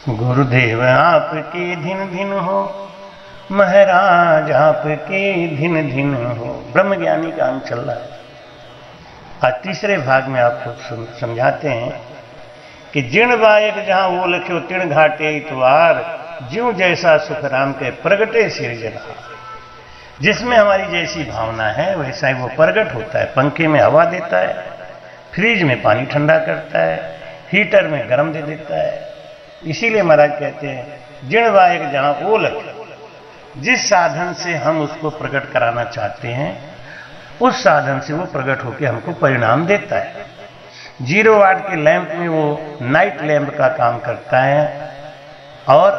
गुरुदेव आपके धिन धिन हो, महाराज आपके धिन धिन हो। ब्रह्म ज्ञानी का अंग चल रहा है। आज तीसरे भाग में आपको समझाते हैं कि जिण बायक जहां वो लख्यो तिण घाटे इतवार, ज्यों जैसा सुख राम के प्रगटे सिरजनहार। जिसमें हमारी जैसी भावना है वैसा ही वो प्रगट होता है। पंखे में हवा देता है, फ्रिज में पानी ठंडा करता है, हीटर में गर्म दे देता है। इसीलिए महाराज कहते हैं जिण बायक जहां वो लख्यो, जिस साधन से हम उसको प्रकट कराना चाहते हैं उस साधन से वो प्रकट होकर हमको परिणाम देता है। 0 वाट के लैंप में वो नाइट लैंप का काम करता है और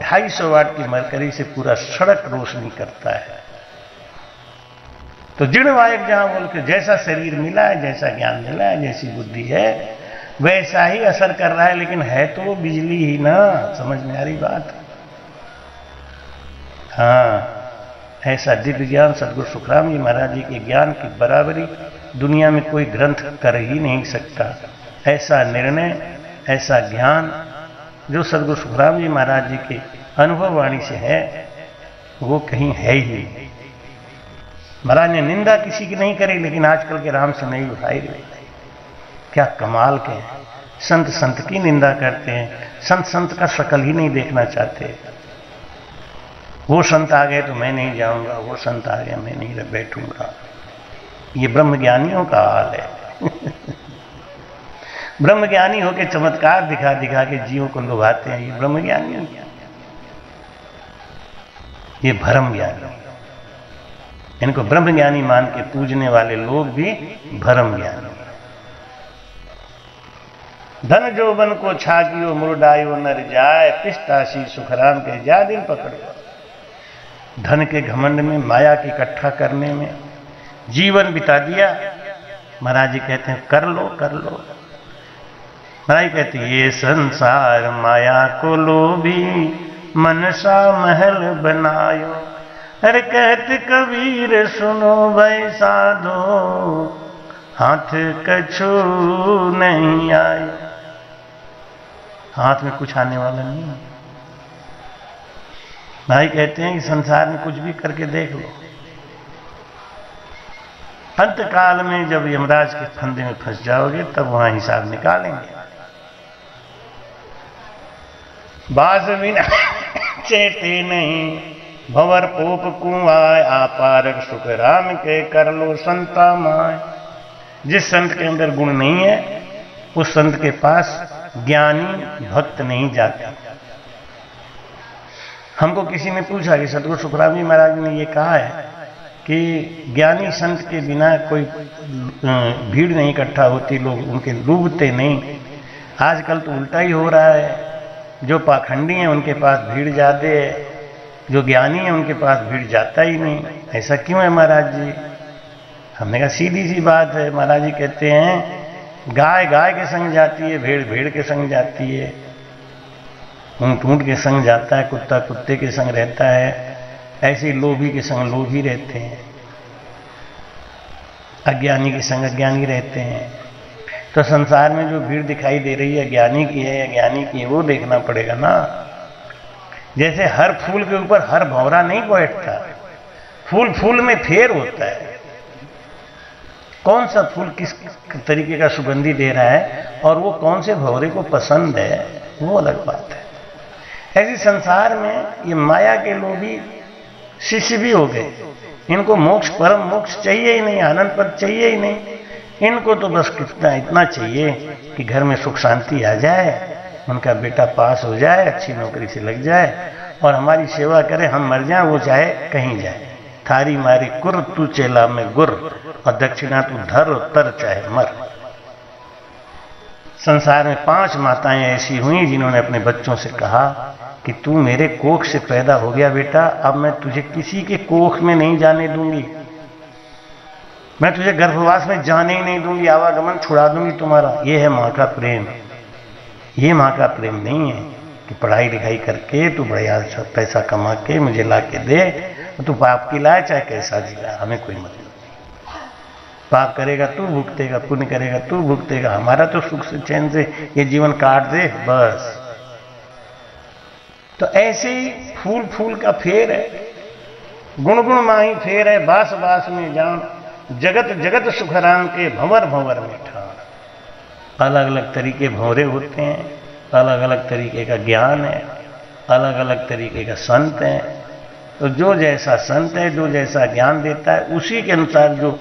250 वाट की मरकरी से पूरा सड़क रोशनी करता है। तो जिण बायक जहां बोल के जैसा शरीर मिला है, जैसा ज्ञान मिला है, जैसी बुद्धि है वैसा ही असर कर रहा है, लेकिन है तो वो बिजली ही ना। समझ में आ रही बात? हाँ, ऐसा दिव्य ज्ञान सदगुरु सुखराम जी महाराज जी के ज्ञान की बराबरी दुनिया में कोई ग्रंथ कर ही नहीं सकता। ऐसा निर्णय, ऐसा ज्ञान जो सदगुरु सुखराम जी महाराज जी के अनुभव वाणी से है वो कहीं है ही नहीं। महाराज ने निंदा किसी की नहीं करी, लेकिन आजकल के राम से नहीं उठाई गई। क्या कमाल के हैं। संत संत की निंदा करते हैं, संत संत का शकल ही नहीं देखना चाहते। वो संत आ गए तो मैं नहीं जाऊंगा, वो संत आ गया मैं नहीं बैठूंगा। ये ब्रह्मज्ञानियों का हाल है। ब्रह्मज्ञानी होके चमत्कार दिखा दिखा के जीवों को लुभाते हैं। ये ब्रह्मज्ञानियों क्या, ये भरम ज्ञानी। इनको ब्रह्मज्ञानी मान के पूजने वाले लोग भी भरम ज्ञानी। धन जोबन को छागियो मुरडायो नर जाए, पिस्तासी सुखराम के जा दिल पकड़ो। धन के घमंड में, माया की इकट्ठा करने में जीवन बिता दिया। महाराज जी कहते हैं कर लो कर लो। महाराज कहते हैं ये संसार माया को लोभी, मनसा महल बनायो। अरे कहते कबीर सुनो भाई साधो, हाथ कछु नहीं आए। हाथ में कुछ आने वाला नहीं है। भाई कहते हैं कि संसार में कुछ भी करके देख लो, अंत काल में जब यमराज के फंदे में फंस जाओगे तब वहां हिसाब निकालेंगे। बास बिना चेते नहीं, भंवर पोप कुआय, आपारक सुख राम के कर लो संता माय। जिस संत के अंदर गुण नहीं है उस संत के पास ज्ञानी भक्त नहीं जाता। हमको किसी ने पूछा कि सतगुरु सुखराम जी महाराज ने ये कहा है कि ज्ञानी संत के बिना कोई भीड़ नहीं इकट्ठा होती, लोग उनके डूबते नहीं। आजकल तो उल्टा ही हो रहा है। जो पाखंडी हैं उनके पास भीड़ ज्यादा है, जो ज्ञानी है उनके पास भीड़ जाता ही नहीं। ऐसा क्यों है महाराज जी? हमने कहा सीधी सी बात है। महाराज जी कहते हैं गाय गाय के संग जाती है, भेड़ भेड़ के संग जाती है, ऊंट ऊंट के संग जाता है, कुत्ता कुत्ते के संग रहता है। ऐसे लोभी के संग लोभी रहते हैं, अज्ञानी के संग अज्ञानी रहते हैं। तो संसार में जो भीड़ दिखाई दे रही है ज्ञानी की है या ज्ञानी की है वो देखना पड़ेगा ना। जैसे हर फूल के ऊपर हर भंवरा नहीं बैठता, फूल फूल में फेर होता है। कौन सा फूल किस तरीके का सुगंधी दे रहा है और वो कौन से भंवरे को पसंद है वो अलग बात है। ऐसे संसार में ये माया के लोग भी शिष्य भी हो गए। इनको मोक्ष, परम मोक्ष चाहिए ही नहीं, आनंद पद चाहिए ही नहीं। इनको तो बस कितना इतना चाहिए कि घर में सुख शांति आ जाए, उनका बेटा पास हो जाए, अच्छी नौकरी से लग जाए और हमारी सेवा करे, हम मर जाए वो चाहे कहीं जाए। थारी मारी कुर तू चेला में गुर, और दक्षिणा तू धर तर चाहे मर। संसार में 5 माताएं ऐसी हुई जिन्होंने अपने बच्चों से कहा कि तू मेरे कोख से पैदा हो गया बेटा, अब मैं तुझे किसी के कोख में नहीं जाने दूंगी, मैं तुझे गर्भवास में जाने ही नहीं दूंगी, आवागमन छुड़ा दूंगी तुम्हारा। ये है माँ का प्रेम। ये माँ का प्रेम नहीं है कि पढ़ाई लिखाई करके तू बढ़िया पैसा कमा के मुझे ला के दे, तू पाप की लाए चाहे कैसा जिला, हमें कोई मतलब नहीं। पाप करेगा तू भुगतेगा, पुण्य करेगा तू भुगतेगा, हमारा तो सुख से चैन से ये जीवन काट दे बस। तो ऐसे ही फूल फूल का फेर है, गुण गुण माही फेर है, बास बास में जान, जगत जगत सुखराम के भंवर भंवर में ठान। अलग अलग तरीके भंवरे होते हैं, अलग अलग तरीके का ज्ञान है, अलग अलग तरीके का संत है। तो जो जैसा संत है, जो जैसा ज्ञान देता है, उसी के अनुसार जो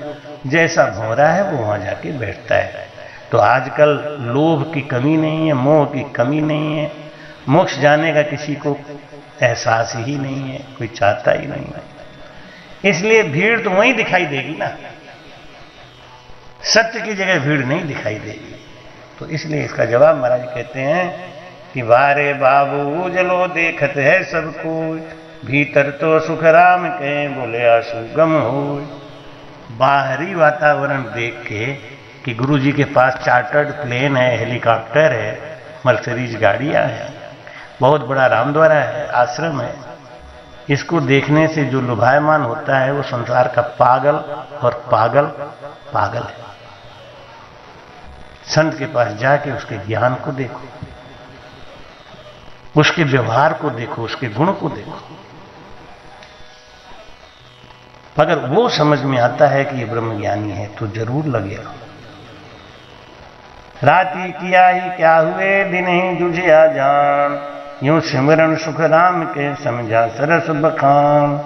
जैसा भंवरा है वो वहां जाके बैठता है। तो आजकल लोभ की कमी नहीं है, मोह की कमी नहीं है, मोक्ष जाने का किसी को एहसास ही नहीं है, कोई चाहता ही नहीं है। इसलिए भीड़ तो वहीं दिखाई देगी ना, सत्य की जगह भीड़ नहीं दिखाई देगी। तो इसलिए इसका जवाब महाराज कहते हैं कि वारे बाबू उजलो देखत है सबको, भीतर तो सुख राम के बोले आंसू गम हो। बाहरी वातावरण देख के कि गुरु जी के पास चार्टर्ड प्लेन है, हेलीकॉप्टर है, मर्सिडीज गाड़ियां हैं, बहुत बड़ा रामद्वारा है, आश्रम है, इसको देखने से जो लुभायमान होता है वो संसार का पागल और पागल पागल है। संत के पास जाके उसके ज्ञान को देखो, उसके व्यवहार को देखो, उसके गुण को देखो। अगर वो समझ में आता है कि ये ब्रह्मज्ञानी है तो जरूर लगेगा। राति किया ही क्या हुए, दिन ही जुझिया जान, यूं सिमरन सुख राम के समझा सरस बखान।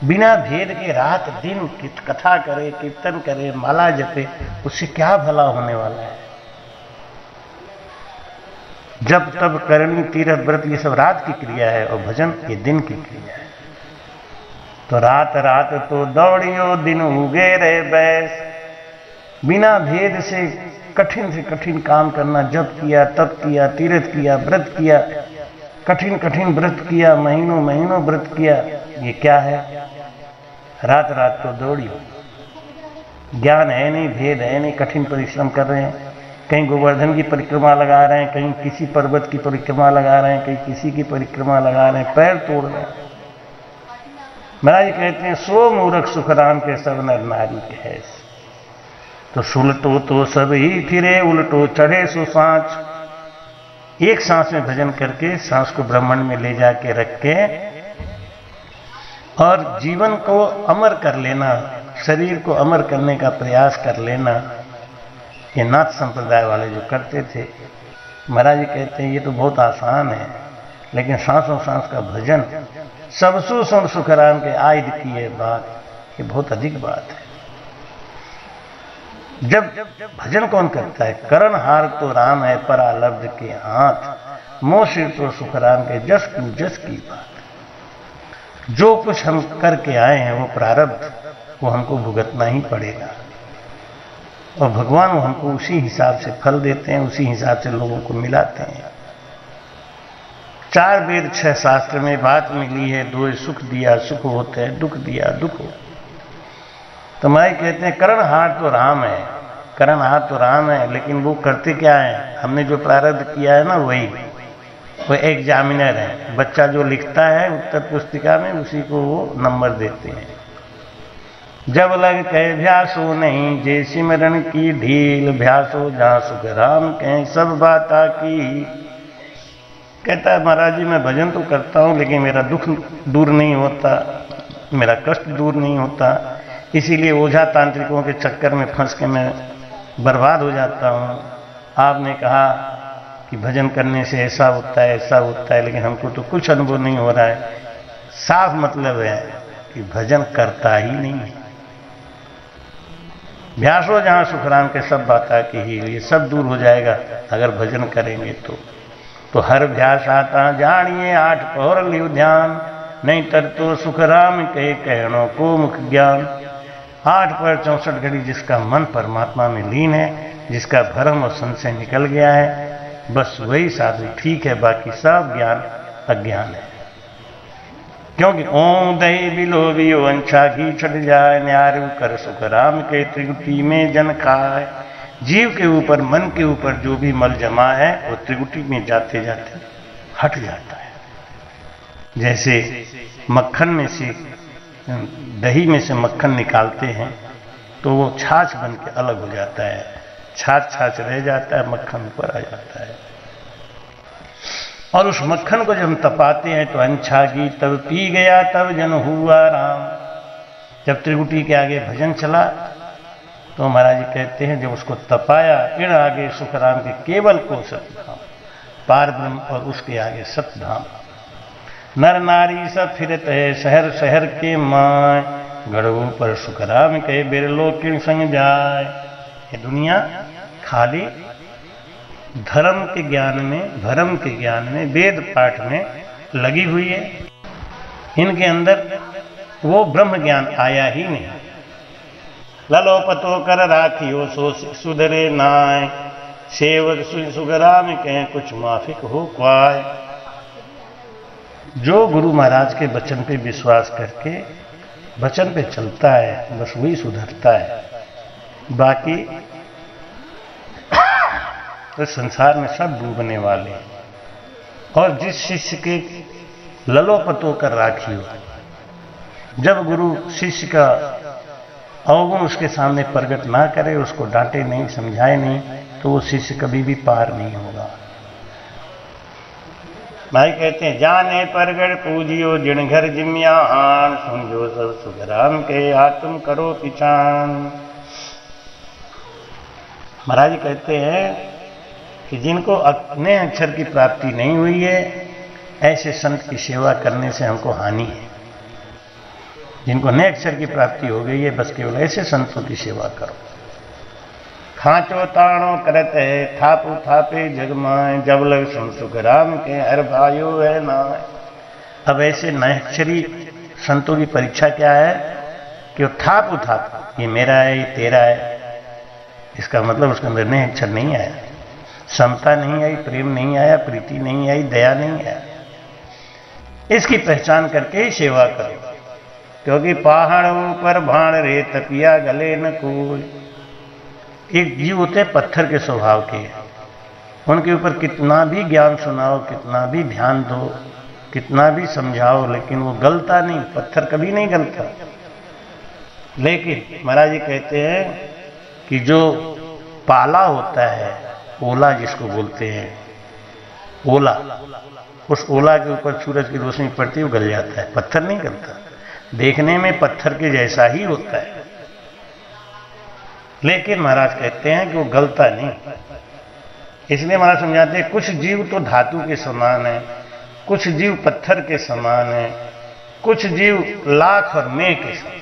बिना भेद के रात दिन कथा करे, कीर्तन करे, माला जपे, उससे क्या भला होने वाला है। जब तब करनी, तीर्थ व्रत, ये सब रात की क्रिया है और भजन ये दिन की क्रिया है। तो रात रात तो दौड़ियो, दिन उगे रे बैस। बिना भेद से कठिन काम करना, जप किया, तप किया, तीर्थ किया, व्रत किया, कठिन कठिन व्रत किया, महीनों महीनों व्रत किया, ये क्या है? रात रात तो दौड़ियो। ज्ञान है नहीं, भेद है नहीं, कठिन परिश्रम कर रहे हैं, कहीं गोवर्धन की परिक्रमा लगा रहे हैं, कहीं किसी पर्वत की परिक्रमा लगा रहे हैं, कहीं किसी की परिक्रमा लगा रहे हैं, पैर तोड़ रहे हैं। महाराज कहते हैं सो मूर्ख सुखराम के सब नर नारी के। तो सुलटो तो सब ही फिरे, उलटो चढ़े सो सांच। एक सांस में भजन करके सांस को ब्रह्मांड में ले जाके रख के और जीवन को अमर कर लेना, शरीर को अमर करने का प्रयास कर लेना, ये नाथ संप्रदाय वाले जो करते थे। महाराज जी कहते हैं ये तो बहुत आसान है, लेकिन सांसों सांस का भजन सबसु सुन सुखराम के आयद की ये बात, ये बहुत अधिक बात है। जब भजन कौन करता है? करण हार तो राम है परालब्ध के हाथ, मोह सिर तो सुखराम के जस की बात। जो कुछ हम करके आए हैं वो प्रारब्ध, वो हमको भुगतना ही पड़ेगा और भगवान वो हमको उसी हिसाब से फल देते हैं, उसी हिसाब से लोगों को मिलाते हैं। 4 वेद 6 शास्त्र में बात मिली है, 2 सुख दिया सुख होते हैं, दुख दिया दुख हो। तो मैं कहते हैं करण हार तो राम है, करण हार तो राम है, लेकिन वो करते क्या है? हमने जो प्रारब्ध किया है ना वही, वो एग्जामिनर है। बच्चा जो लिखता है उत्तर पुस्तिका में उसी को वो नंबर देते हैं। जब लग कहे भ्यासो नहीं, जे सिमरन की ढील, भ्यासो जहां सुख राम कहें सब बाता की। कहता है महाराज जी मैं भजन तो करता हूं लेकिन मेरा दुख दूर नहीं होता, मेरा कष्ट दूर नहीं होता, इसीलिए ओझा तांत्रिकों के चक्कर में फंस के मैं बर्बाद हो जाता हूं। आपने कहा कि भजन करने से ऐसा होता है ऐसा होता है, लेकिन हमको तो कुछ अनुभव नहीं हो रहा है। साफ मतलब है कि भजन करता ही नहीं है। भ्यासो जहां सुखराम के सब बाता की ही, ये सब दूर हो जाएगा अगर भजन करेंगे तो हर भ्यास आता जानिए 8 पहर लियो ध्यान, नहीं तर तो सुखराम कहे कहणों को मुख ज्ञान। 8 पहर 64 घड़ी जिसका मन परमात्मा में लीन है, जिसका भ्रम और संशय निकल गया है, बस वही साधु ठीक है, बाकी सब ज्ञान अज्ञान है। क्योंकि ओम दही बिलोबियो अंशा घी छट जाए, न्यारू कर सुख राम के त्रिगुटी में जन खाए। जीव के ऊपर मन के ऊपर जो भी मल जमा है वो त्रिगुटी में जाते जाते हट जाता है। जैसे मक्खन में से, दही में से मक्खन निकालते हैं तो वो छाछ बन के अलग हो जाता है, छाछ छाछ रह जाता है, मक्खन ऊपर आ जाता है। और उस मक्खन को जब हम तपाते हैं तो अनछागी तब पी गया तब जन हुआ राम। जब त्रिकुटी के आगे भजन चला तो महाराज जी कहते हैं जब उसको तपाया इन आगे सुखराम के केवल को सतधाम, पार ब्रह्म और उसके आगे सतधाम। नर नारी सब फिरत है शहर शहर के माय, गढ़ों पर सुखराम के बिरलो किन संग जाए। ये दुनिया खाली धर्म के ज्ञान में, भरम के ज्ञान में, वेद पाठ में लगी हुई है। इनके अंदर वो ब्रह्म ज्ञान आया ही नहीं। ललो पतो कर राखियो सो सुधरे नाय, सेवक सुखराम कहें कुछ माफिक हो क्वाय। जो गुरु महाराज के वचन पे विश्वास करके वचन पे चलता है बस वही सुधरता है, बाकी तो संसार में सब डूबने वाले हैं। और जिस शिष्य के ललोपतो कर राखियो, जब गुरु शिष्य का अवगुण उसके सामने प्रकट ना करे, उसको डांटे नहीं, समझाए नहीं, तो वो शिष्य कभी भी पार नहीं होगा। भाई कहते हैं जाने परगट पूजियो जिन घर जिम्यान, समझो सब सुखराम के आत्म करो पिछान। महाराज जी कहते हैं कि जिनको अपने अक्षर की प्राप्ति नहीं हुई है ऐसे संत की सेवा करने से हमको हानि है। जिनको नए अक्षर की प्राप्ति हो गई है बस केवल ऐसे संतों की सेवा करो। खांचो ताणो करत है थापू थापे जगमाए, जब लग सुन सुखराम के हर भाइयो है ना। अब ऐसे नए अक्षरी संतों की परीक्षा क्या है कि वो थापू थाप, ये मेरा है, ये तेरा है। इसका मतलब उसके अंदर नए अक्षर नहीं आया, समता नहीं आई, प्रेम नहीं आया, प्रीति नहीं आई, दया नहीं आया। इसकी पहचान करके ही सेवा करो, क्योंकि पहाड़ ऊपर भाण रे तपिया गले न कोई। एक जीव होते पत्थर के स्वभाव के, उनके ऊपर कितना भी ज्ञान सुनाओ, कितना भी ध्यान दो, कितना भी समझाओ, लेकिन वो गलता नहीं, पत्थर कभी नहीं गलता। लेकिन महाराज जी कहते हैं कि जो पाला होता है, ओला जिसको बोलते हैं, ओला, उस ओला के ऊपर सूरज की रोशनी पड़ती है वो गल जाता है, पत्थर नहीं गलता। देखने में पत्थर के जैसा ही होता है, लेकिन महाराज कहते हैं कि वो गलता नहीं। इसलिए महाराज समझाते हैं कुछ जीव तो धातु के समान है, कुछ जीव पत्थर के समान है, कुछ जीव लाख और मेघ के समान।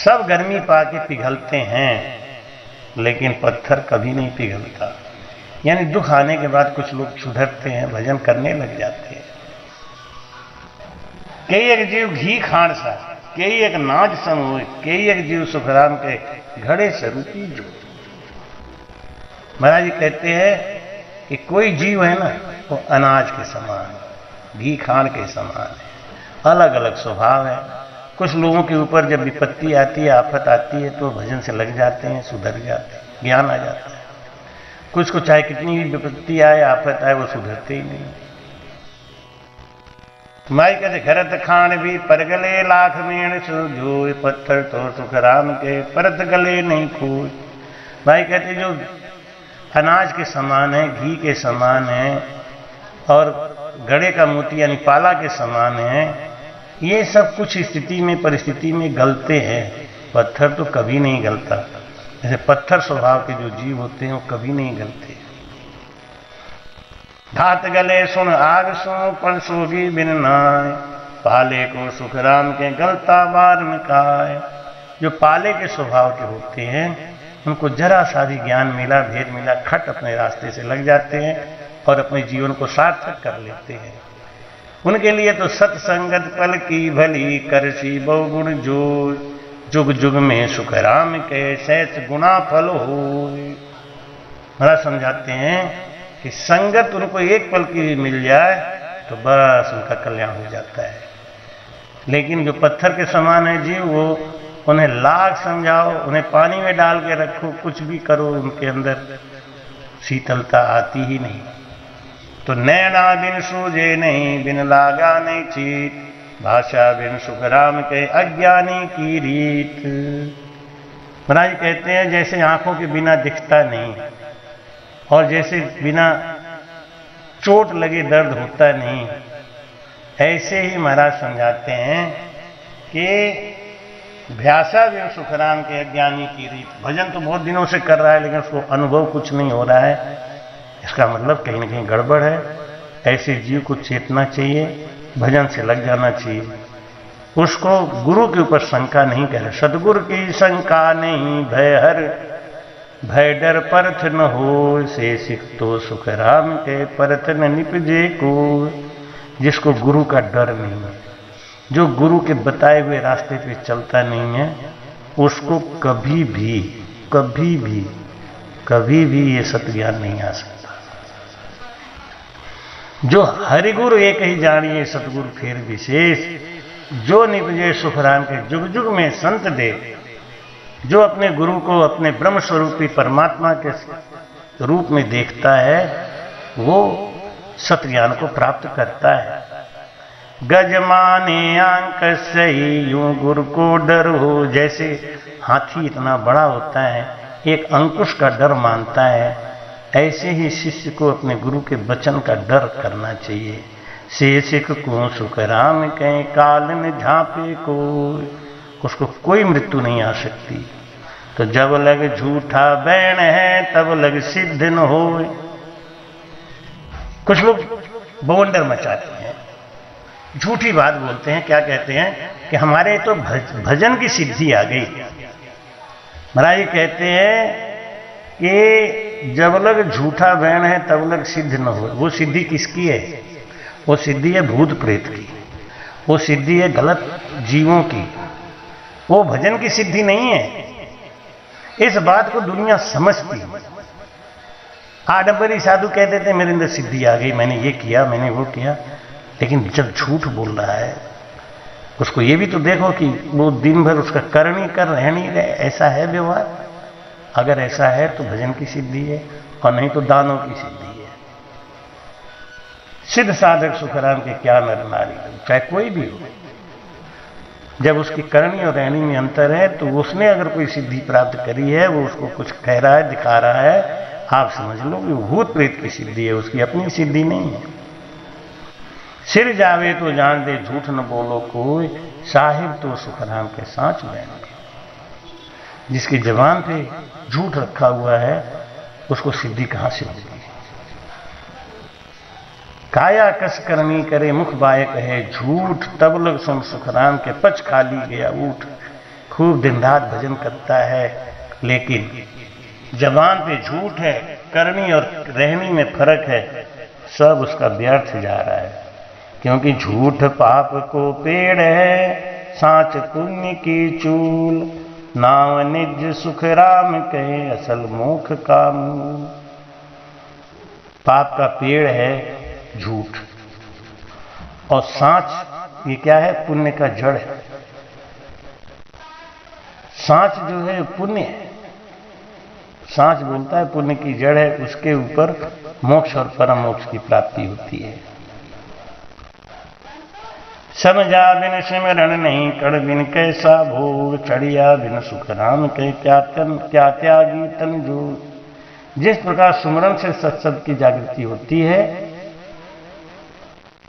सब गर्मी पाके पिघलते हैं, लेकिन पत्थर कभी नहीं पिघलता। यानी दुख आने के बाद कुछ लोग सुधरते हैं, भजन करने लग जाते हैं। कई एक जीव घी खाण सा, कई एक नाज सम हो, कई एक जीव सुखराम के घड़े स्वरूपी जो। महाराज जी कहते हैं कि कोई जीव है ना वो अनाज के समान, घी खाण के समान है, अलग अलग स्वभाव है। कुछ लोगों के ऊपर जब विपत्ति आती है, आफत आती है, तो भजन से लग जाते हैं, सुधर जाते हैं, ज्ञान आ जाता है। कुछ को चाहे कितनी भी विपत्ति आए, आफत आए, वो सुधरते ही नहीं। माई कहते घरत खान भी परगले लाख मेण जो, पत्थर तो सुखराम के परत गले नहीं खोए। भाई कहते जो अनाज के समान है, घी के समान है, और गड़े का मोती यानी पाला के समान है, ये सब कुछ स्थिति में, परिस्थिति में गलते हैं, पत्थर तो कभी नहीं गलता। जैसे पत्थर स्वभाव के जो जीव होते हैं वो कभी नहीं गलते। धात गले सुन आग सो पण सोगी बिन नाय, पाले को सुखराम के गलता बार में काय। जो पाले के स्वभाव के होते हैं उनको जरा सा भी ज्ञान मिला, भेद मिला, खट अपने रास्ते से लग जाते हैं और अपने जीवन को सार्थक कर लेते हैं। उनके लिए तो सत्संगत पल की भली, करसी बहुगुण जो, जुग जुग में सुखराम के सहस गुना फल हो। महाराज समझाते हैं कि संगत उनको एक पल की भी मिल जाए तो बस उनका कल्याण हो जाता है। लेकिन जो पत्थर के समान है जीव, वो उन्हें लाख समझाओ, उन्हें पानी में डाल के रखो, कुछ भी करो, उनके अंदर शीतलता आती ही नहीं। तो नैना बिन सूझे नहीं, बिन लागा नहीं चीत, भाषा बिन सुखराम के अज्ञानी की रीत। महाराज कहते हैं जैसे आंखों के बिना दिखता नहीं, और जैसे बिना चोट लगे दर्द होता नहीं। ऐसे ही महाराज समझाते हैं कि व्यासादेव सुखराम के अज्ञानी की रीत, भजन तो बहुत दिनों से कर रहा है लेकिन उसको अनुभव कुछ नहीं हो रहा है, इसका मतलब कहीं ना कहीं गड़बड़ है। ऐसे जीव को चेतना चाहिए, भजन से लग जाना चाहिए, उसको गुरु के ऊपर शंका नहीं करे। सतगुरु की शंका नहीं भय हर, भय डर परथ न हो, से सिख तो सुख राम के परथ न निपजे को। जिसको गुरु का डर नहीं है, जो गुरु के बताए हुए रास्ते पे चलता नहीं है, उसको कभी भी ये सत्ज्ञान नहीं आ सकता। जो हरिगुरु एक ही जानिए सतगुरु फिर विशेष, जो निपजे सुखराम के जुग जुग में संत देव, जो अपने गुरु को अपने ब्रह्म स्वरूपी परमात्मा के रूप में देखता है, वो सत्ज्ञान को प्राप्त करता है। गज माने आंक सही यूं गुरु को डर हो, जैसे हाथी इतना बड़ा होता है, एक अंकुश का डर मानता है, ऐसे ही शिष्य को अपने गुरु के वचन का डर करना चाहिए। से सिख को सुख राम कहीं काल न झांपे को, उसको कोई मृत्यु नहीं आ सकती। तो जब लग झूठा बैण है तब लग सिद्ध न हो। कुछ लोग बवंडर मचाते हैं, झूठी बात बोलते हैं, क्या कहते हैं कि हमारे तो भजन की सिद्धि आ गई। महाराज जी कहते हैं कि जब लग झूठा बैण है तब लग सिद्ध न हो। वो सिद्धि किसकी है? वो सिद्धि है भूत प्रेत की, वो सिद्धि है गलत जीवों की, वो भजन की सिद्धि नहीं है। इस बात को दुनिया समझती है। आडंबरी साधु कह देते हैं मेरे अंदर सिद्धि आ गई, मैंने ये किया, मैंने वो किया, लेकिन जब झूठ बोल रहा है उसको ये भी तो देखो कि वो दिन भर उसका करनी कर रह नहीं रहे, ऐसा है व्यवहार। अगर ऐसा है तो भजन की सिद्धि है, और नहीं तो दानों की सिद्धि है। सिद्ध साधक सुखराम के क्या नर नारी, चाहे कोई भी हो, जब उसकी करनी और रहनी में अंतर है तो उसने अगर कोई सिद्धि प्राप्त करी है, वो उसको कुछ कह रहा है, दिखा रहा है, आप समझ लो कि वो भूत प्रेत की सिद्धि है, उसकी अपनी सिद्धि नहीं है। सिर जावे तो जान दे झूठ न बोलो कोई, साहिब तो सुखराम के सांच बैन। जिसकी जबान पे झूठ रखा हुआ है उसको सिद्धि कहां से होगी? काया कस करनी करे मुख बाय कहे झूठ, तब लग सुन सुखराम के पच खाली गया ऊठ। खूब दिन रात भजन करता है लेकिन जबान पे झूठ है, करनी और रहनी में फर्क है, सब उसका व्यर्थ जा रहा है। क्योंकि झूठ पाप को पेड़ है, सांच पुण्य की चूल, नाम निज सुख राम कहे असल मुख का मूल। पाप का पेड़ है झूठ, और सांच ये क्या है? पुण्य का जड़ है। सांच जो है पुण्य है, सांच बोलता है पुण्य की जड़ है, उसके ऊपर मोक्ष और परम मोक्ष की प्राप्ति होती है। समझा बिन सिमरण नहीं कर बिन कैसा भोग, चढ़िया बिन सुख राम के क्या त्यागी तन जो। जिस प्रकार सुमरण से सत्संग की जागृति होती है,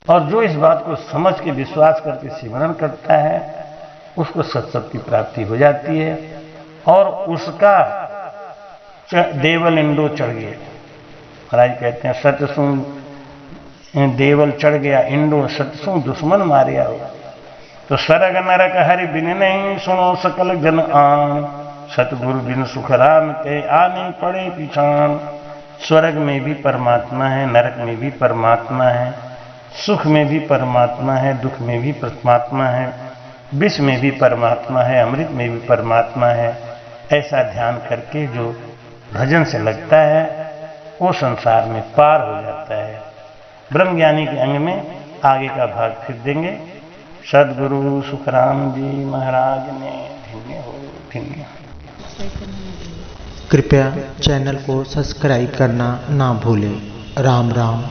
और जो इस बात को समझ के विश्वास करके सिमरण करता है, उसको सत्संग की प्राप्ति हो जाती है, और उसका देवल इंडो चढ़ गया। महाराज कहते हैं सतसु देवल चढ़ गया इंडो, सतसु दुश्मन मारिया हो। तो सरग नरक हरि बिन नहीं सुनो सकल जन आन, सतगुरु बिन सुख राम के आने पड़े पिछान। स्वर्ग में भी परमात्मा है, नरक में भी परमात्मा है, सुख में भी परमात्मा है, दुख में भी परमात्मा है, विष में भी परमात्मा है, अमृत में भी परमात्मा है। ऐसा ध्यान करके जो भजन से लगता है वो संसार में पार हो जाता है। ब्रह्मज्ञानी के अंग में आगे का भाग फिर देंगे। सदगुरु सुखराम जी महाराज ने धन्य हो धन्य। कृपया चैनल को सब्सक्राइब करना ना भूलें। राम राम।